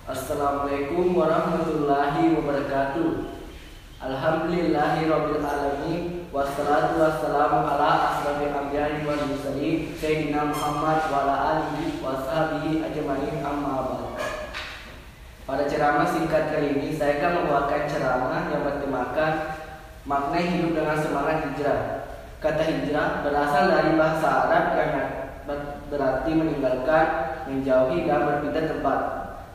Assalamualaikum warahmatullahi wabarakatuh. Alhamdulillahirabbil alamin wassalatu wassalamu ala asrofil anbiya'i wal mursalin sayyidina Muhammad wa ala alihi washabihi ajmain amma ba'd. Pada ceramah singkat kali ini saya akan membawakan ceramah yang bertemakan makna hidup dengan semangat hijrah. Kata hijrah berasal dari bahasa Arab yang berarti meninggalkan, menjauhi dan berpindah tempat.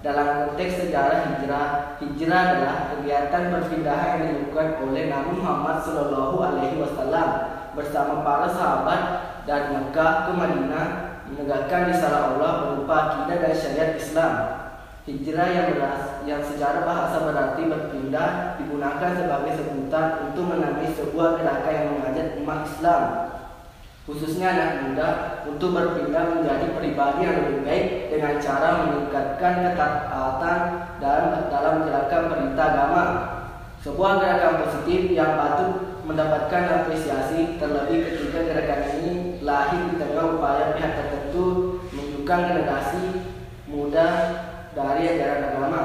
Dalam konteks sejarah hijrah adalah kegiatan perpindahan yang dilakukan oleh Nabi Muhammad SAW bersama para sahabat dari Mekah ke Madinah menegakkan risalah Allah berupa akidah dan syariat Islam. Hijrah yang secara bahasa berarti berpindah digunakan sebagai sebutan untuk menamai sebuah gerakan yang mengajak umat Islam, khususnya anak muda, untuk berpindah menjadi pribadi yang lebih baik dengan cara meningkatkan ketaatan dalam menjalankan perintah agama. Sebuah gerakan positif yang patut mendapatkan apresiasi, terlebih ketika gerakan ini lahir di tengah upaya pihak tertentu menunjukkan generasi muda dari ajaran agama.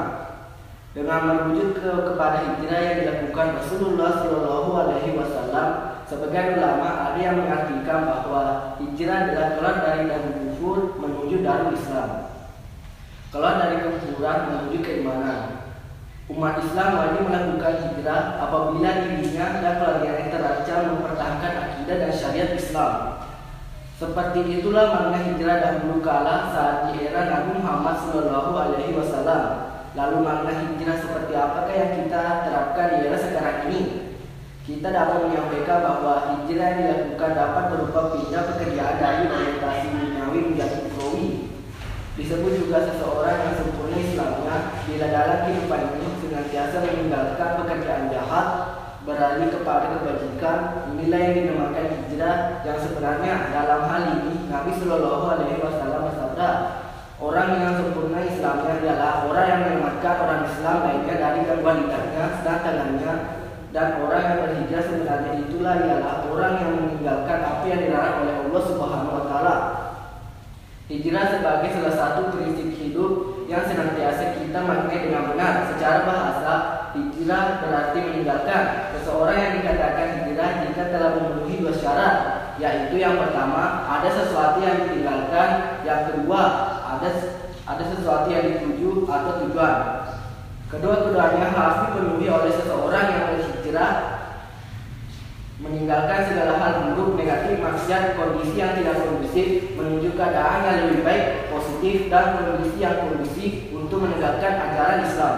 Dengan merujuk kepada hijrah yang dilakukan Rasulullah SAW, sebagian ulama ada yang mengartikan bahwa hijrah adalah keluar dari darul kufur menuju darul Islam, keluar dari kekufuran menuju keimanan. Umat Islam wajib melakukan hijrah apabila dirinya dan keluarganya terancam mempertahankan akidah dan syariat Islam. Seperti itulah makna hijrah dahulu kala saat di era Nabi Muhammad SAW. Lalu makna hijrah seperti apakah yang kita terapkan di era sekarang ini? Kita dapat menyampaikan bahwa hijrah yang dilakukan dapat berupa pindah pekerjaan dari orientasi duniawi menjadi ukhrawi. Disebut juga seseorang yang sempurna Islamnya bila dalam kehidupan ini senantiasa meninggalkan pekerjaan jahat, beralih kepada kebajikan. Inilah yang dinamakan hijrah, yang sebenarnya dalam hal ini Nabi SAW bersabda, orang yang sempurna Islamnya adalah orang yang menyelamatkan orang Islam lainnya dari gangguan tangannya, dan orang yang berhijrah sebenarnya itulah ialah orang yang meninggalkan apa yang dilarang oleh Allah Subhanahu wa taala. Hijrah sebagai salah satu prinsip hidup yang senantiasa kita maknai dengan benar. Secara bahasa, hijrah berarti meninggalkan. Seseorang yang dikatakan hijrah jika telah memenuhi dua syarat, yaitu yang pertama ada sesuatu yang ditinggalkan, yang kedua ada sesuatu yang dituju atau tujuan. Kedua-keduanya harus dipenuhi oleh seseorang yang berhijrah, meninggalkan segala hal buruk, negatif, maksiat, kondisi yang tidak kondusif, menuju keadaan yang lebih baik, positif, dan kondisi yang kondusif untuk menegakkan ajaran Islam.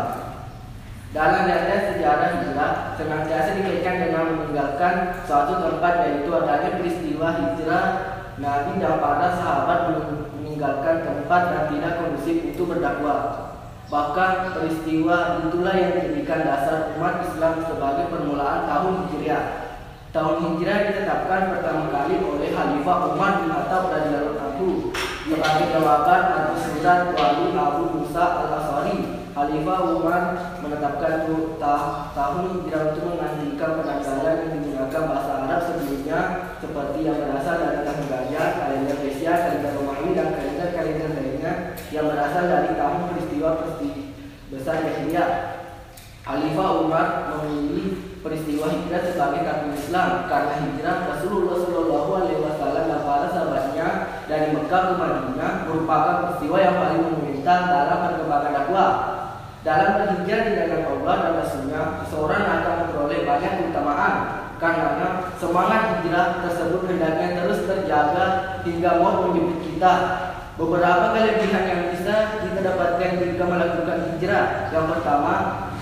Dalam data sejarah hijrah senantiasa dikaitkan dengan meninggalkan suatu tempat, yaitu adanya peristiwa hijrah Nabi dan para sahabat meninggalkan tempat dan tidak kondusif untuk berdakwah. Bahkan peristiwa itulah yang dijadikan dasar umat Islam sebagai permulaan tahun Hijriah. Tahun Hijriah ditetapkan pertama kali oleh Khalifah Umar bin Khattab radhiyallahu anhu sebagai jawaban atas surat wali Abu Musa al-Asy'ari. Khalifah Umar menetapkan tahun Hijriah untuk menghentikan penanggalan yang digunakan bahasa Arab sebelumnya, seperti yang berasal dari tahun gajah, kalender Persia, kalender Romawi, dan kalender lainnya yang berasal dari tahun peristiwa besar Jahiliyah. Khalifah Umar memilih peristiwa hijrah sebagai kartu Islam karena hijrah Rasulullah SAW dan para sahabatnya dari Mekah ke Madinah merupakan peristiwa yang paling monumental dalam perkembangan dakwah. Dalam berhijrah di jalan Allah dan Rasulnya, seseorang akan memperoleh banyak keutamaan. Karena semangat hijrah tersebut hendaknya terus terjaga hingga maut menjemput kita. Beberapa kelebihan yang bisa kita dapatkan jika melakukan hijrah. Yang pertama,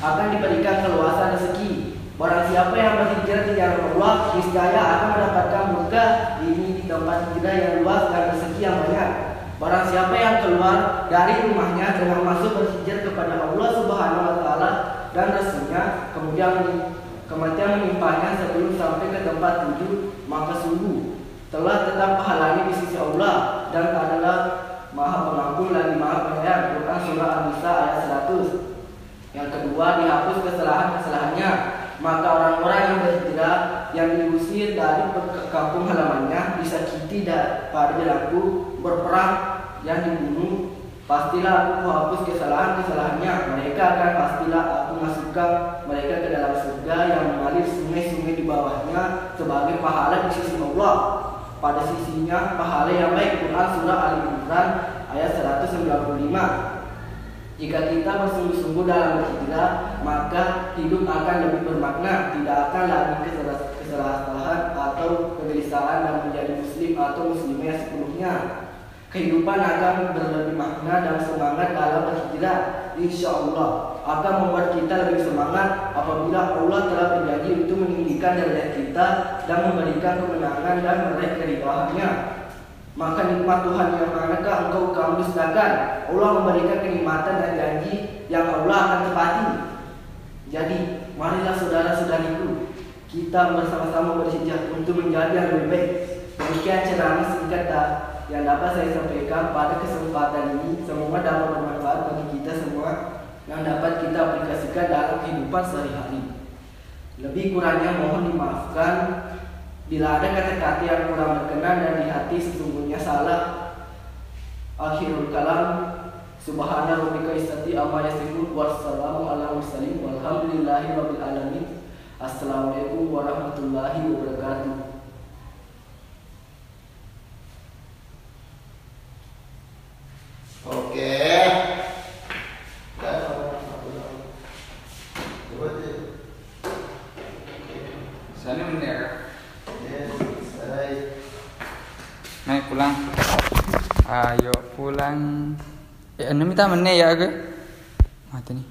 akan diberikan keluasan rezeki. Barang siapa yang berhijrah di jalan Allah, niscaya akan mendapatkan berkah di tempat hijrah yang luas dan rezeki yang banyak. Barang siapa yang keluar dari rumahnya dengan masuk berhijrah kepada Allah Subhanahu wa taala dan Rasulnya, kemudian kematian menimpanya sebelum sampai ke tempat tujuan, maka sungguh telah tetap pahalanya di sisi Allah dan adalah Maha Pengampun lagi Maha Penyayang. Quran surah An-Nisa ayat 100. Yang kedua, dihapus kesalahan-kesalahannya. Maka orang-orang yang berhijrah yang diusir dari kampung halamannya, disakiti pada jalanku, berperang, yang dibunuh, Pastilah aku menghapus kesalahan-kesalahannya. Mereka akan pastilah aku masukkan mereka ke dalam surga yang mengalir sungai-sungai di bawahnya sebagai pahala di sisi Allah. Pada sisinya pahala yang baik. Quran surah Al-Imran ayat 195. Jika kita bersungguh-sungguh dalam berhijrah, maka hidup akan lebih bermakna. Tidak akan lagi kesalahan atau kegelisahan dan menjadi muslim atau muslimah sepenuhnya. Kehidupan akan berlebih makna dan semangat dalam berhijrah. Insya Allah akan membuat kita lebih semangat apabila Allah telah berjanji untuk meninggikan derajat kita dan memberikan kemenangan dan meraih keridhaannya. Maka nikmat Tuhan yang manakah engkau dustakan? Allah memberikan kenikmatan dan janji yang Allah akan tepati. Jadi marilah saudara-saudariku, kita bersama-sama berhijrah untuk menjadi yang lebih baik. Demikian ceramah singkat yang dapat saya sampaikan pada kesempatan ini. Semoga dapat bermanfaat bagi kita semua yang dapat kita aplikasikan dalam kehidupan sehari-hari. Lebih kurangnya mohon dimaafkan bila ada kata-kata yang kurang berkenan dan di hati sesungguhnya salah. Akhirul kalam, subhana rabbika izzati amma yasifun, wassalamu ala mursalin, walhamdulillahi rabbil alamin. Assalamualaikum warahmatullahi wabarakatuh. Oke. Sana bener. Naik pulang. Ayo pulang. Minta meneh ya ke? Mati nih.